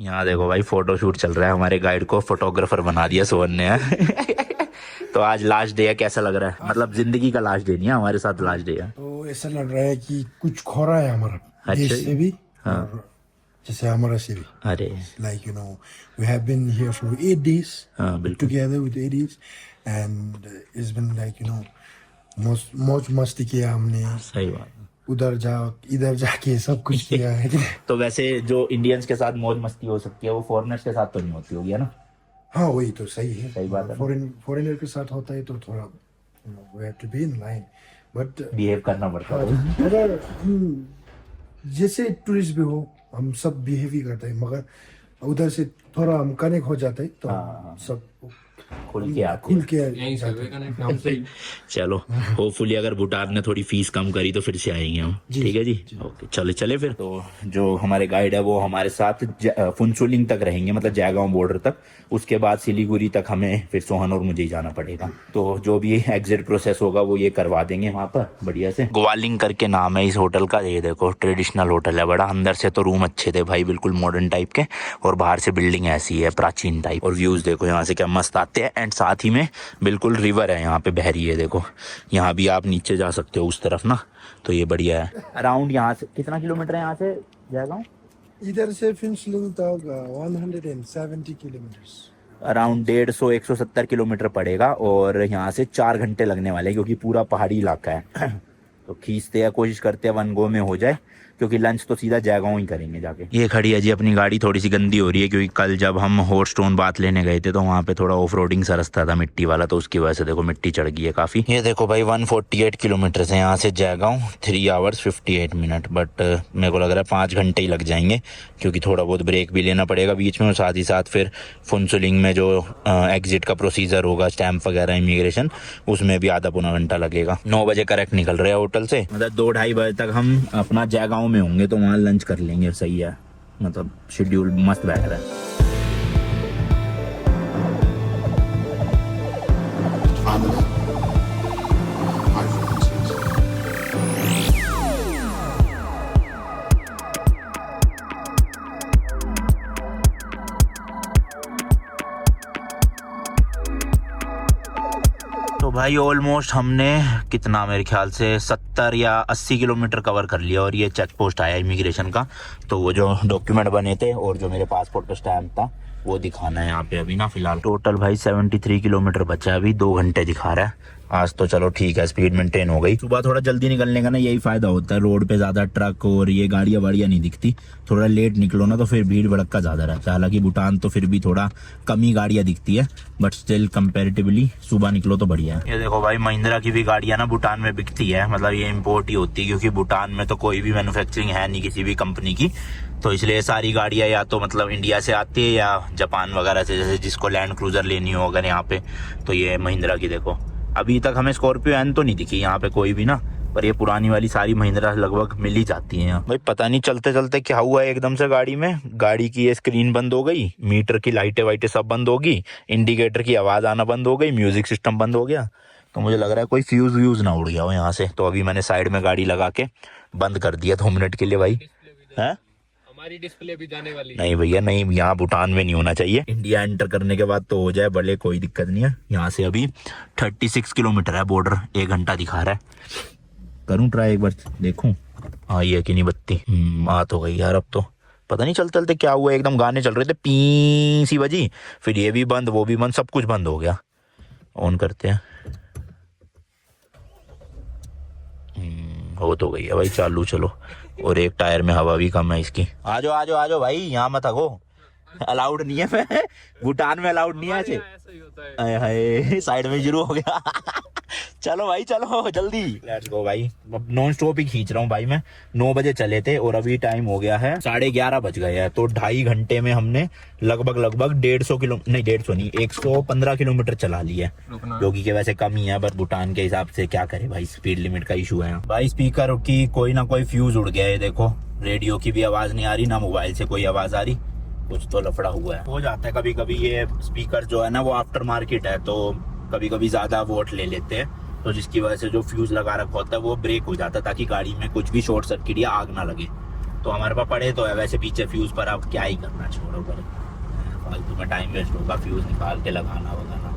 यहाँ देखो भाई फोटो शूट चल रहा है, हमारे गाइड को फोटोग्राफर बना दिया सोहन ने। तो आज लास्ट डे है, कैसा लग रहा है? मतलब जिंदगी का लास्ट डे नहीं है, हमारे साथ लास्ट डे है। तो ऐसा लग रहा है कि कुछ खो रहा है हमारा अच्छा देश से भी, हाँ। और जैसे हमारा से भी। अरे Like we have been here for 8 days हाँ बिल्कुल together with 8 days, and it's been like मौज मस्ती किया हमने, सही बात है। उधर जाओ इधर जाके सब कुछ किया है कि नहीं? तो वैसे जो इंडियंस के साथ मौज मस्ती हो सकती है वो फॉरेनर्स के साथ तो नहीं होती होगी, है ना? हाँ वही तो सही है। सही बात है। फॉरेनर के साथ होता है तो थोड़ा we have to be in line, but behave करना पड़ता है। अगर हम जैसे टूरिस्ट भी हो हम सब बिहेव ही करते हैं, मगर उधर से थोड़ा हम कनेक्ट हो जाते हैं तो हाँ। सब खुल के आते खुल हैं। के जाते हैं। चलो होपफुली अगर भूटान ने थोड़ी फीस कम करी तो फिर से आएंगे हम। ठीक है जी, ओके चले चले फिर। तो जो हमारे गाइड है वो हमारे साथ फुनचुलिंग तक रहेंगे, मतलब जयगांव बॉर्डर तक। उसके बाद सिलीगुड़ी तक हमें फिर सोहन और मुझे ही जाना पड़ेगा। तो जो भी एग्जिट प्रोसेस होगा वो ये करवा देंगे वहाँ पर बढ़िया से। ग्वालिंग करके नाम है इस होटल का। ये देखो ट्रेडिशनल होटल है बड़ा, अंदर से तो रूम अच्छे थे भाई, बिल्कुल मॉडर्न टाइप के, और बाहर से बिल्डिंग ऐसी है प्राचीन टाइप। और व्यूज देखो यहाँ से क्या मस्त आते हैं। एंड साथ ही में बिल्कुल रिवर है यहाँ पे बह रही है, देखो यहाँ भी आप नीचे जा सकते हो उस तरफ ना। तो ये बढ़िया है। अराउंड यहाँ से कितना किलोमीटर है यहाँ से जयगांव? इधर से फिंशलिंग तक 170 किलोमीटर्स, अराउंड 150-170 किलोमीटर पड़ेगा। और यहाँ से 4 घंटे लगने वाले हैं क्योंकि पूरा पहाड़ी इलाका है। तो खींचते हैं, कोशिश करते हैं वन गो में हो जाए, क्योंकि लंच तो सीधा जयगांव ही करेंगे जाके। ये खड़ी है जी अपनी गाड़ी, थोड़ी सी गंदी हो रही है क्योंकि कल जब हम हॉट स्टोन बात लेने गए थे तो वहाँ पे थोड़ा ऑफ रोडिंग सा रास्ता था मिट्टी वाला, तो उसकी वजह से देखो मिट्टी चढ़ गई है काफ़ी। ये देखो भाई 148 किलोमीटर है यहाँ से जयगांव, 3 आवर्स 58 मिनट। बट मेरे को लग रहा है 5 घंटे ही लग जाएंगे क्योंकि थोड़ा बहुत ब्रेक भी लेना पड़ेगा बीच में। और साथ ही साथ फिर फुनसुलिंग में जो एग्जिट का प्रोसीजर होगा, स्टैम्प वगैरह इमिग्रेशन, उसमें भी आधा पौना घंटा लगेगा। 9 बजे करेक्ट निकल रहे हैं होटल से, मतलब 2-2:30 बजे तक हम अपना जयगांव में होंगे, तो वहाँ लंच कर लेंगे। सही है, मतलब शेड्यूल मस्त बैठ रहा है। तो भाई ऑलमोस्ट हमने कितना, मेरे ख्याल से 70 या 80 किलोमीटर कवर कर लिया। और ये चेक पोस्ट आया इमिग्रेशन का, तो वो जो डॉक्यूमेंट बने थे और जो मेरे पासपोर्ट का स्टैम्प था वो दिखाना है यहाँ पे अभी ना फिलहाल। टोटल भाई 73 किलोमीटर बचा है, अभी 2 घंटे दिखा रहा है। आज तो चलो ठीक है, स्पीड मेंटेन हो गई। सुबह थोड़ा जल्दी निकलने का ना यही फायदा होता है, रोड पे ज्यादा ट्रक और ये गाड़ियां वाड़ियां नहीं दिखती। थोड़ा लेट निकलो ना तो फिर भीड़ भड़का ज्यादा रहता है। हालांकि भूटान तो फिर भी थोड़ा कम ही गाड़ियां दिखती है, बट स्टिल कंपैरेटिवली सुबह निकलो तो बढ़िया है। ये देखो भाई महिंद्रा की भी गाड़ियां ना भूटान में बिकती है, मतलब ये इम्पोर्ट ही होती है क्योंकि भूटान में तो कोई भी मैन्युफैक्चरिंग है नहीं किसी भी कंपनी की। तो इसलिए सारी गाड़ियां या तो मतलब इंडिया से आती है या जापान वगैरह से, जैसे जिसको लैंड क्रूजर लेनी हो अगर यहाँ पे, तो ये महिंद्रा की देखो। अभी तक हमें स्कॉर्पियो एन तो नहीं दिखी यहाँ पे कोई भी ना, पर ये पुरानी वाली सारी महिंद्रा लगभग मिल ही जाती हैं यहाँ। भाई पता नहीं चलते चलते क्या हुआ है एकदम से गाड़ी में, गाड़ी की ये स्क्रीन बंद हो गई, मीटर की लाइटें वाइटें सब बंद हो गई, इंडिकेटर की आवाज आना बंद हो गई, म्यूजिक सिस्टम बंद हो गया। तो मुझे लग रहा है कोई फ्यूज व्यूज ना उड़ गया हो यहाँ से। तो अभी मैंने साइड में गाड़ी लगा के बंद कर दिया 2 मिनट के लिए भाई। है हमारी डिस्प्ले भी जाने वाली है। नहीं भैया नहीं, यहाँ भूटान में नहीं होना चाहिए। इंडिया एंटर करने के बाद तो हो जाए भले, कोई दिक्कत नहीं है। यहाँ से अभी 36 किलोमीटर है बॉर्डर, 1 घंटा दिखा रहा है। करूँ ट्राई एक बार, देखूं आई है कि नहीं बत्ती। बात हो गई यार। अब तो पता नहीं चलते चलते क्या हुआ, एकदम गाने चल रहे थे, पी सी बजी, फिर ये भी बंद वो भी बंद, सब कुछ बंद हो गया। ऑन करते हैं, हो तो गई है भाई चालू। चलो, और एक टायर में हवा भी कम है इसकी। आ जाओ भाई, यहाँ मत हगो, अलाउड नहीं है। मैं भूटान में अलाउड नहीं है ऐसे। हाय साइड में शुरू हो गया। चलो भाई चलो जल्दी, लेट्स गो भाई। नॉन स्टॉप ही खींच रहा हूँ भाई मैं। 9 बजे चले थे और अभी टाइम हो गया है 11:30 बज गए हैं। तो 2.5 घंटे में हमने लगभग 115 किलोमीटर चला लिया है, जो कि वैसे कम ही है, बट भूटान के हिसाब से क्या करे भाई, स्पीड लिमिट का इशू है भाई। स्पीकर की कोई ना कोई फ्यूज उड़ गया है, देखो रेडियो की भी आवाज नहीं आ रही, ना मोबाइल से कोई आवाज आ रही, कुछ तो लफड़ा हुआ है। हो जाता है कभी कभी, ये स्पीकर जो है ना वो आफ्टर मार्केट है, तो कभी कभी ज्यादा वोट ले लेते हैं, तो जिसकी वजह से जो फ्यूज लगा रखा होता है वो ब्रेक हो जाता है, ताकि गाड़ी में कुछ भी शॉर्ट सर्किट या आग ना लगे। तो हमारे पास पड़े तो है वैसे पीछे फ्यूज पर, अब क्या ही करना, छोड़ो पर फालतू में टाइम वेस्ट होगा फ्यूज निकाल के लगाना वगाना,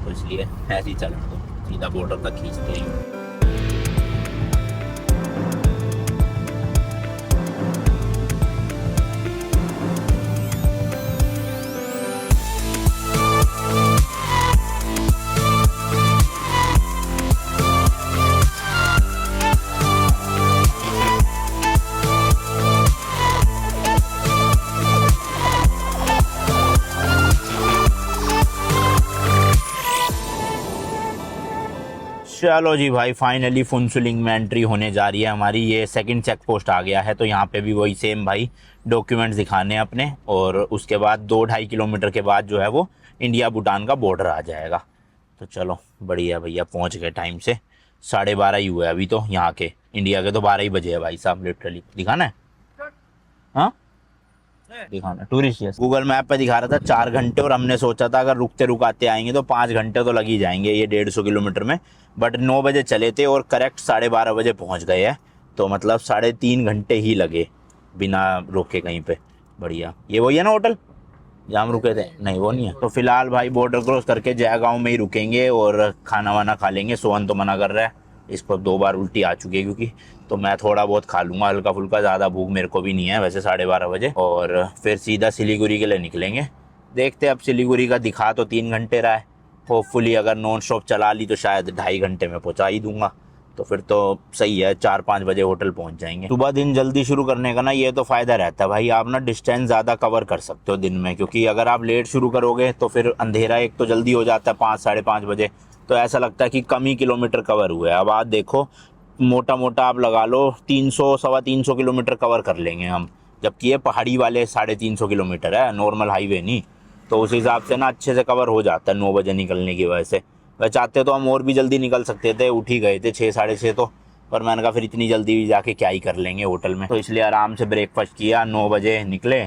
तो इसलिए ऐसे ही चलना, तो सीधा बॉर्डर तक खींचते हैं। चलो जी भाई, फाइनली फुनसुलिंग में एंट्री होने जा रही है हमारी। ये सेकंड चेक पोस्ट आ गया है, तो यहाँ पे भी वही सेम भाई डॉक्यूमेंट्स दिखाने हैं अपने, और उसके बाद 2-2.5 किलोमीटर के बाद जो है वो इंडिया भूटान का बॉर्डर आ जाएगा। तो चलो बढ़िया भैया, पहुँच गए टाइम से। 12:30 ही हुए अभी तो, यहाँ के इंडिया के तो 12 ही बजे है भाई साहब। लिटरली दिखाना है, हाँ दिखाना टूरिस्ट। यस, गूगल मैप पे दिखा रहा था 4 घंटे, और हमने सोचा था अगर रुकते रुकाते आएंगे तो 5 घंटे तो लग ही जाएंगे ये 150 किलोमीटर में। बट 9 बजे चले थे और करेक्ट 12:30 बजे पहुंच गए हैं, तो मतलब 3.5 घंटे ही लगे बिना रोके कहीं पे। बढ़िया। ये वही है ना होटल जहाँ हम रुके थे? नहीं वो नहीं है। तो फिलहाल भाई बॉर्डर क्रॉस करके जयगांव में ही रुकेंगे और खाना वाना खा लेंगे। सोहन तो मना कर रहा है, इसको 2 बार उल्टी आ चुकी है क्योंकि, तो मैं थोड़ा बहुत खा लूँगा हल्का फुल्का, ज़्यादा भूख मेरे को भी नहीं है वैसे 12:30 बजे। और फिर सीधा सिलीगुड़ी के लिए निकलेंगे। देखते अब सिलीगुड़ी का दिखा तो 3 घंटे रहा है, होपफुली अगर नॉन स्टॉप चला ली तो शायद 2.5 घंटे में पहुँचा ही दूंगा, तो फिर तो सही है। 4-5 बजे होटल पहुँच जाएंगे। सुबह दिन जल्दी शुरू करने का ना ये तो फ़ायदा रहता है भाई, आप ना डिस्टेंस ज़्यादा कवर कर सकते हो दिन में, क्योंकि अगर आप लेट शुरू करोगे तो फिर अंधेरा एक तो जल्दी हो जाता है 5-5:30 बजे, तो ऐसा लगता है कि कम ही किलोमीटर कवर हुए। अब आप देखो मोटा मोटा आप लगा लो 300-325 किलोमीटर कवर कर लेंगे हम, जबकि ये पहाड़ी वाले 350 किलोमीटर है, नॉर्मल हाईवे नहीं। तो उस हिसाब से ना अच्छे से कवर हो जाता है 9 बजे निकलने की वजह से। वह चाहते तो हम और भी जल्दी निकल सकते थे, उठ ही गए थे 6-6:30 तो, पर मैंने कहा फिर इतनी जल्दी भी जाके क्या ही कर लेंगे होटल में, तो इसलिए आराम से ब्रेकफास्ट किया, 9 बजे निकले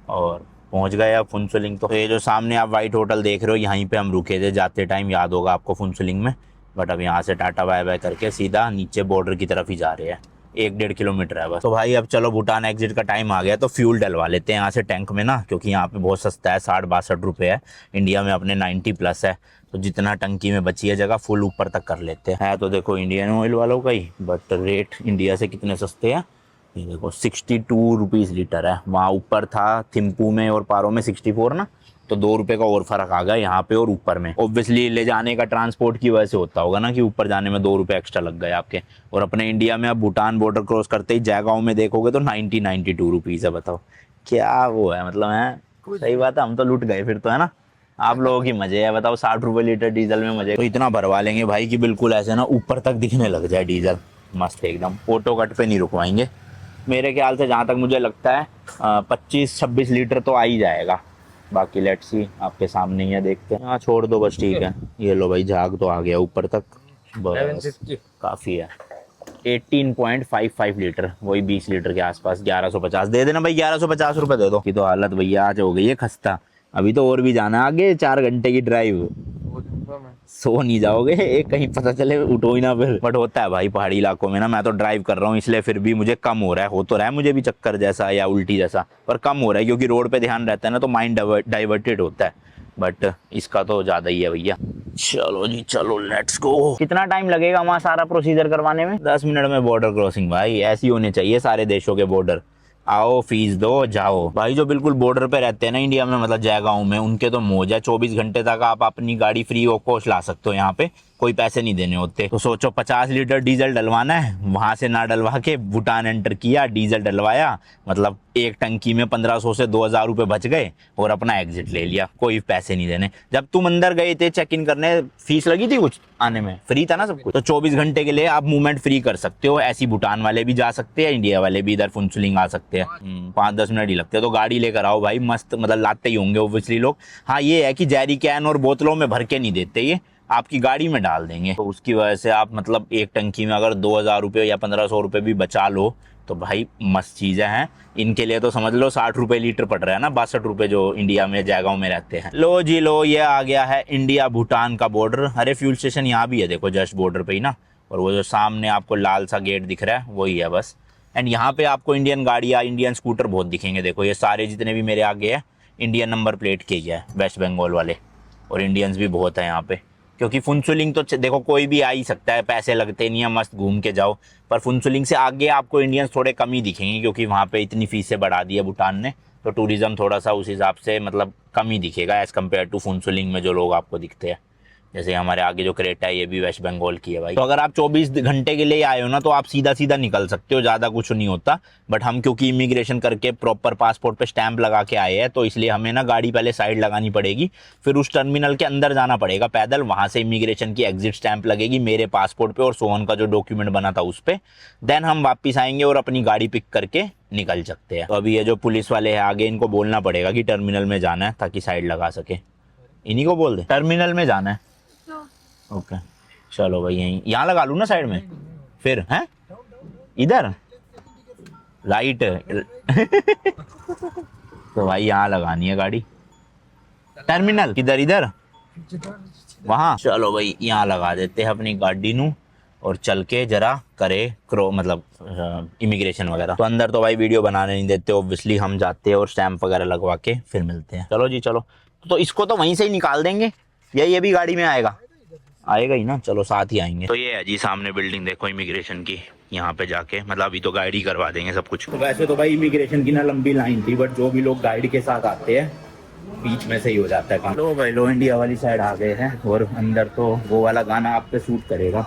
और पहुंच गए अब फुनसुलिंग। तो ये जो सामने आप वाइट होटल देख रहे हो, यहीं पे हम रुके थे जाते टाइम, याद होगा आपको फुनसुलिंग में। बट अब यहाँ से टाटा बाय बाय करके सीधा नीचे बॉर्डर की तरफ ही जा रहे हैं, 1-1.5 किलोमीटर है बस। तो भाई अब चलो भूटान एग्जिट का टाइम आ गया, तो फ्यूल डलवा लेते हैं यहाँ से टैंक में ना, क्योंकि यहाँ पे बहुत सस्ता है, 60-62 रुपये है। इंडिया में अपने 90+ है, तो जितना टंकी में बची है जगह फुल ऊपर तक कर लेते हैं। तो देखो इंडियन ऑयल वालों का ही, बट रेट इंडिया से कितने सस्ते हैं। ये देखो 62 रुपीज़ लीटर है, वहाँ ऊपर था थिम्पू में और पारो में 64 ना, तो 2 रुपये का और फर्क आ गया यहाँ पे और ऊपर में। ऑब्वियसली ले जाने का ट्रांसपोर्ट की वजह से होता होगा ना, कि ऊपर जाने में 2 रुपये एक्स्ट्रा लग गए आपके। और अपने इंडिया में अब भूटान बॉर्डर क्रॉस करते ही जयगांव में देखोगे तो 92 रुपीज़ है। बताओ क्या वो है, मतलब है सही बात है, हम तो लूट गए फिर तो, है ना। आप लोगों की मजे है, बताओ 60 रुपये लीटर डीजल में मजे। तो इतना भरवा लेंगे भाई कि बिल्कुल ऐसे ना ऊपर तक दिखने लग जाए डीजल, मस्त एकदम। ऑटो कट पे नहीं रुकवाएंगे मेरे ख्याल से, जहाँ तक मुझे लगता है 25-26 लीटर तो आ ही जाएगा। बाकी लेट्स सी, आपके सामने ही है, देखते हैं। हाँ छोड़ दो बस, ठीक है। ये लो भाई झाग तो आ गया ऊपर तक, बस काफ़ी है। 18.55 लीटर, वही 20 लीटर के आसपास, 1150 दे देना भाई, 1150 रुपये दे दो। की तो हालत भैया आज हो गई है खस्ता, अभी तो और भी जाना है आगे, 4 घंटे की ड्राइव। सो नहीं जाओगे एक कहीं पता चले उठो ही ना फिर। बट होता है भाई पहाड़ी इलाकों में ना, मैं तो ड्राइव कर रहा हूँ इसलिए फिर भी मुझे कम हो रहा है, हो तो रहा है मुझे भी चक्कर जैसा या उल्टी जैसा, पर कम हो रहा है क्योंकि रोड पे ध्यान रहता है ना, तो माइंड डाइवर्टेड होता है। बट इसका तो ज़्यादा ही है भैया। चलो जी चलो, लेट्स गो। कितना टाइम लगेगा वहाँ सारा प्रोसीजर करवाने में? 10 मिनट में बॉर्डर क्रॉसिंग भाई, ऐसी होने चाहिए सारे देशों के बॉर्डर। आओ फीस दो जाओ। भाई जो बिल्कुल बॉर्डर पे रहते हैं ना इंडिया में, मतलब जयगांव में, उनके तो मौज है, 24 घंटे तक आप अपनी गाड़ी फ्री ऑफ कॉस्ट ला सकते हो यहाँ पे, कोई पैसे नहीं देने होते। तो सोचो 50 लीटर डीजल डलवाना है, वहां से ना डलवा के भूटान एंटर किया, डीजल डलवाया, मतलब एक टंकी में 1500 से 2000 रुपये बच गए और अपना एग्जिट ले लिया, कोई पैसे नहीं देने। जब तुम अंदर गए थे चेक इन करने, फीस लगी थी कुछ आने में? फ्री था ना सब कुछ। तो 24 घंटे के लिए आप मूवमेंट फ्री कर सकते हो। ऐसी भूटान वाले भी जा सकते हैं, इंडिया वाले भी इधर फुनसुलिंग आ सकते हैं। 5-10 मिनट ही लगते हैं। तो गाड़ी लेकर आओ भाई, मस्त, मतलब लाते ही होंगे ओब्वियसली लोग। हाँ ये है कि जैरी कैन और बोतलों में भर के नहीं देते, ये आपकी गाड़ी में डाल देंगे, तो उसकी वजह से आप मतलब एक टंकी में अगर 2000 रुपये या 1500 रुपये भी बचा लो तो भाई मस्त चीज़ें हैं। इनके लिए तो समझ लो 60 रुपये लीटर पड़ रहा है ना, 62 रुपये जो इंडिया में जयगांव में रहते हैं। लो जी लो, ये आ गया है इंडिया भूटान का बॉर्डर। अरे फ्यूल स्टेशन यहाँ भी है देखो, जस्ट बॉर्डर पे ही ना। और वो जो सामने आपको लाल सा गेट दिख रहा है वही है बस। एंड यहाँ पे आपको इंडियन गाड़ी या इंडियन स्कूटर बहुत दिखेंगे। देखो ये सारे जितने भी मेरे आगे है इंडियन नंबर प्लेट के ही है, वेस्ट बंगाल वाले, और इंडियंस भी बहुत है यहाँ पे। क्योंकि फुनसुलिंग तो देखो कोई भी आ ही सकता है, पैसे लगते नहीं है, मस्त घूम के जाओ। पर फुनसुलिंग से आगे आपको इंडियंस थोड़े कम ही दिखेंगे, क्योंकि वहाँ पे इतनी फीसें बढ़ा दी है भूटान ने, तो टूरिज्म थोड़ा सा उस हिसाब से मतलब कम ही दिखेगा एज़ कम्पेयर टू फुनसुलिंग में जो लोग आपको दिखते हैं। जैसे हमारे आगे जो क्रेटा है ये भी वेस्ट बंगाल की है भाई। तो अगर आप 24 घंटे के लिए आए हो ना तो आप सीधा सीधा निकल सकते हो, ज़्यादा कुछ नहीं होता। बट हम क्योंकि इमिग्रेशन करके प्रॉपर पासपोर्ट पे स्टैंप लगा के आए हैं, तो इसलिए हमें ना गाड़ी पहले साइड लगानी पड़ेगी, फिर उस टर्मिनल के अंदर जाना पड़ेगा पैदल, वहाँ से इमिग्रेशन की एग्जिट स्टैंप लगेगी मेरे पासपोर्ट पर और सोहन का जो डॉक्यूमेंट बना था उस पर। देन हम वापस आएंगे और अपनी गाड़ी पिक करके निकल सकते हैं। तो अभी ये जो पुलिस वाले हैं आगे, इनको बोलना पड़ेगा कि टर्मिनल में जाना है ताकि साइड लगा सके। इन्हीं को बोल दे टर्मिनल में जाना है। ओके चलो भाई, यहीं यहाँ लगा लूँ ना साइड में, फिर हैं इधर राइट तो भाई यहाँ लगानी है गाड़ी। टर्मिनल किधर? इधर वहाँ। चलो भाई यहाँ लगा देते हैं अपनी गाड़ी नू और चल के जरा करे मतलब इमिग्रेशन वगैरह। तो अंदर तो भाई वीडियो बनाने नहीं देते ऑब्वियसली, हम जाते हैं और स्टैंप वगैरह लगवा के फिर मिलते हैं। चलो जी चलो। तो इसको तो वहीं से ही निकाल देंगे या ये भी गाड़ी में आएगा ही ना? चलो साथ ही आएंगे। तो ये है जी सामने बिल्डिंग, देखो इमिग्रेशन की। यहाँ पे जाके मतलब अभी तो गाइड ही करवा देंगे सब कुछ। तो वैसे तो भाई इमिग्रेशन की ना लंबी लाइन थी, बट जो भी लोग गाइड के साथ आते हैं बीच में से ही हो जाता है काम। लो भाई लो इंडिया वाली साइड आ गए हैं, और अंदर तो वो वाला गाना आप पे सूट करेगा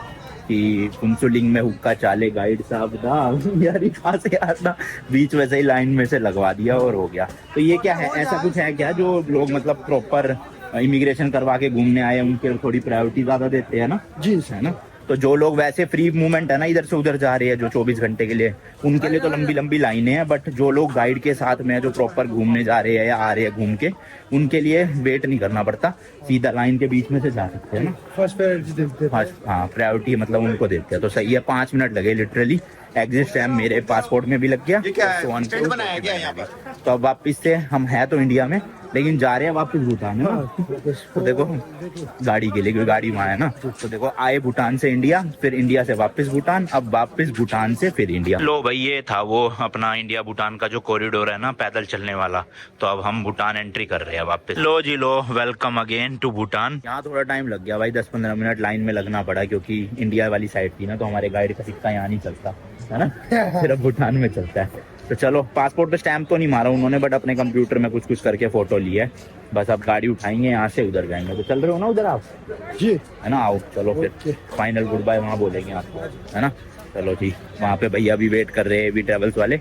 कि फुनसुलिंग में हुक्का चाले गाइड साहब दा यार, कहाँ से यार ना, बीच में से ही लाइन में से लगवा दिया और हो गया। तो ये क्या है, ऐसा कुछ है क्या जो लोग मतलब प्रॉपर इमिग्रेशन करवा के घूमने आए उनके थोड़ी प्रायोरिटी ज्यादा देते हैं ना? जी है ना। तो जो लोग वैसे फ्री मूवमेंट है ना, इधर से उधर जा रहे हैं जो 24 घंटे के लिए, उनके लिए तो लंबी लंबी लाइनें हैं। बट जो लोग गाइड के साथ में जो प्रॉपर घूमने जा रहे हैं या आ रहे हैं घूम के, उनके लिए वेट नहीं करना पड़ता, सीधा लाइन के बीच में से जा सकते हैं ना। फर्स्ट प्रायोरिटी देते हैं। हाँ प्रायोरिटी मतलब उनको देते हैं। तो सही है, 5 मिनट लगे लिटरली। एग्जिट स्टैम्प मेरे पासपोर्ट में भी लग गया। तो अब वापिस से हम है तो इंडिया में, लेकिन जा रहे हैं वापस भूटान है ना। तो देखो गाड़ी के लिए, क्योंकि गाड़ी वहाँ है ना। तो देखो आए भूटान से इंडिया, फिर इंडिया से वापस भूटान, अब वापस भूटान से फिर इंडिया। लो भाई ये था वो अपना इंडिया भूटान का जो कॉरिडोर है ना पैदल चलने वाला। तो अब हम भूटान एंट्री कर रहे हैं वापस। लो जी लो, वेलकम अगेन टू भूटान। यहाँ थोड़ा टाइम लग गया भाई, 10-15 मिनट लाइन में लगना पड़ा, क्योंकि इंडिया वाली साइड थी ना, तो हमारे गाइड का सिक्का यहाँ नहीं चलता है ना, सिर्फ भूटान में चलता है। तो चलो पासपोर्ट पे स्टैम्प तो नहीं मारा उन्होंने, बट अपने कंप्यूटर में कुछ कुछ करके फोटो ली है बस। अब गाड़ी उठाएंगे यहाँ से उधर जाएंगे। तो चल रहे हो ना उधर आप? जी है ना, आओ चलो फिर फाइनल गुड बाय वहाँ बोलेंगे आपको, है ना। चलो जी, वहाँ पे भैया भी वेट कर रहे हैं, भी ट्रेवल्स वाले,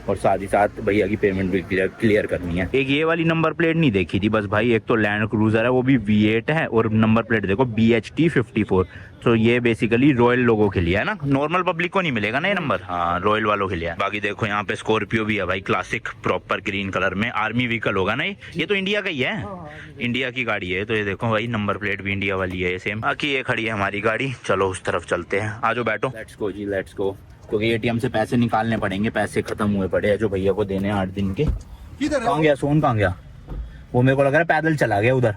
और साथ ही साथ भैया की पेमेंट भी क्लियर करनी है। एक ये वाली नंबर प्लेट नहीं देखी थी बस भाई, एक तो लैंड क्रूजर है वो भी V8 है, और नंबर प्लेट देखो BHT 54। तो ये बेसिकली रॉयल लोगों के लिए है ना, नॉर्मल पब्लिक को नहीं मिलेगा ना ये नंबर, हाँ रॉयल वालों के लिए है। बाकी देखो यहाँ पे स्कॉर्पियो भी है भाई, क्लासिक प्रॉपर ग्रीन कलर में, आर्मी व्हीकल होगा ना ये तो इंडिया का ही है, इंडिया की गाड़ी है। तो ये देखो भाई नंबर प्लेट भी इंडिया वाली है सेम। बाकी ये खड़ी है हमारी गाड़ी, चलो उस तरफ चलते हैं, आ जाओ बैठो। Let's go ji let's go, क्योंकि ATM से पैसे निकालने पड़ेंगे, पैसे खत्म हुए पड़े हैं जो भैया को देने हैं 8 दिन के। कहाँ गया सोहन, कहाँ गया वो? मेरे को लग रहा है पैदल चला गया उधर।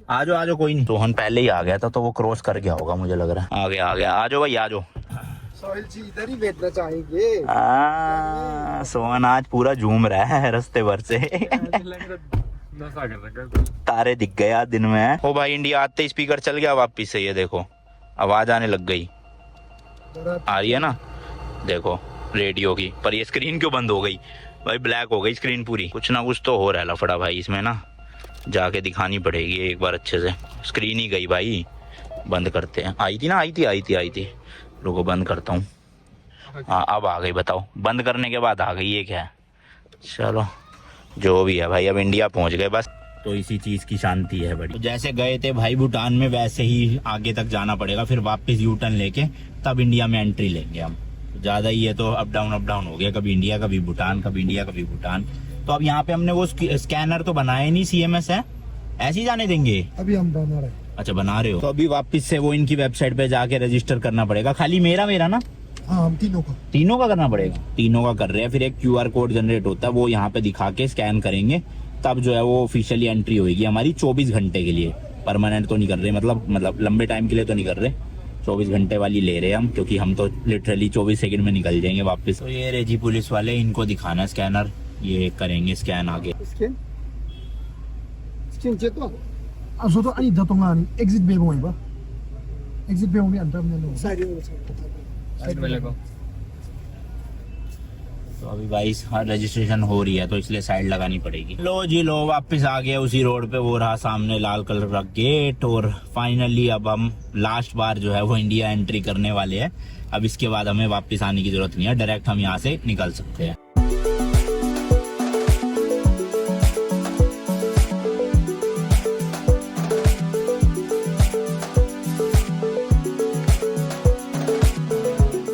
आ जाओ कोई नहीं, सोहन पहले ही आ गया था तो वो क्रॉस कर गया होगा मुझे लग रहा है। आ गया आ जाओ भाई आ जाओ। सोहेल जी इधर ही बैठना चाहेंगे। सोहन आज पूरा झूम रहा है रास्ते भर से तारे दिख गए आज दिन में। ओ भाई इंडिया आते स्पीकर चल गया वापिस से, ये देखो आवाज आने लग गई, आ रही है ना देखो रेडियो की। पर ये स्क्रीन क्यों बंद हो गई भाई? ब्लैक हो गई स्क्रीन पूरी। कुछ ना कुछ तो हो रहा है लफड़ा भाई इसमें ना, जाके दिखानी पड़ेगी एक बार अच्छे से। स्क्रीन ही गई भाई, बंद करते हैं। आई थी रुको बंद करता हूँ। हाँ अब आ गई, बताओ बंद करने के बाद आ गई, ये क्या है? चलो जो भी है भाई, अब इंडिया पहुँच गए बस, तो इसी चीज की शांति है बड़ी। तो जैसे गए थे भाई भूटान में वैसे ही आगे तक जाना पड़ेगा, फिर वापस यू टर्न लेके तब इंडिया में एंट्री लेंगे हम। ज्यादा ही है तो अप डाउन हो गया, कभी इंडिया कभी भूटान, कभी इंडिया कभी भूटान। तो अब यहाँ पे हमने वो स्कैनर तो बनाया नहीं, CMS है, ऐसे ही जाने देंगे? अभी हम बना रहे हैं। अच्छा बना रहे हो, तो अभी वापस से वो इनकी वेबसाइट पे जाके रजिस्टर करना पड़ेगा। खाली मेरा ना? हाँ हम तीनों का करना पड़ेगा। तीनों का कर रहे हैं। फिर एक QR कोड जनरेट होता है, वो यहाँ पे दिखा के स्कैन करेंगे, तब जो है वो ऑफिशियली एंट्री होगी हमारी 24 घंटे के लिए। परमानेंट तो नहीं कर रहे, मतलब लंबे टाइम के लिए तो नहीं कर रहे, 24 घंटे वाली ले रहे हैं हम, क्योंकि हम तो लिटरली 24 सेकंड में निकल जाएंगे वापस। तो ये रे जी पुलिस वाले, इनको दिखाना है स्कैनर, ये करेंगे स्कैन आगे। 스캔? 스캔 제거. 아 저도 아니 더 동안 exit bay mo ba? Exit bay mo mi andam ne. Side side में लगो। तो अभी भाई रजिस्ट्रेशन हो रही है तो इसलिए साइड लगानी पड़ेगी। लो जी लो, वापस आ गए उसी रोड पे, वो रहा सामने लाल कलर का गेट। और फाइनली अब हम लास्ट बार जो है वो इंडिया एंट्री करने वाले हैं। अब इसके बाद हमें वापस आने की जरूरत नहीं है, डायरेक्ट हम यहाँ से निकल सकते हैं।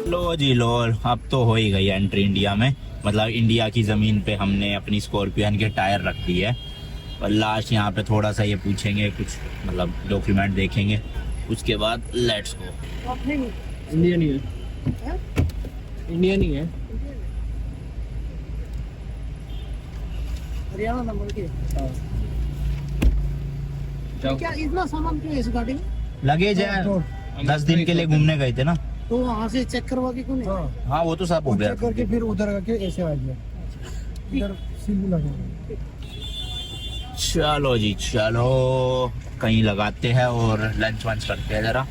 लो जी लो, अब तो हो ही गई एंट्री इंडिया में। मतलब इंडिया की जमीन पे हमने अपनी स्कॉर्पियन के टायर रख दिए है। और लास्ट यहाँ पे थोड़ा सा ये पूछेंगे कुछ, मतलब डॉक्यूमेंट देखेंगे, उसके बाद लेट्स गो। इंडिया नहीं है, इंडिया नहीं है। हरियाणा नंबर की। जाओ। क्या इतना सामान क्यों है इस गाड़ी में? लगेज है, 10 दिन के लिए घूमने गए थे ना। तो वहाँ से चेक करवा के क्यों नहीं? हाँ वो तो सब हो गया। चेक करके फिर उधर आके ऐसे आ गया। इधर सील लगा। चलो जी चलो, कहीं लगाते हैं और लंच वंच करते हैं जरा।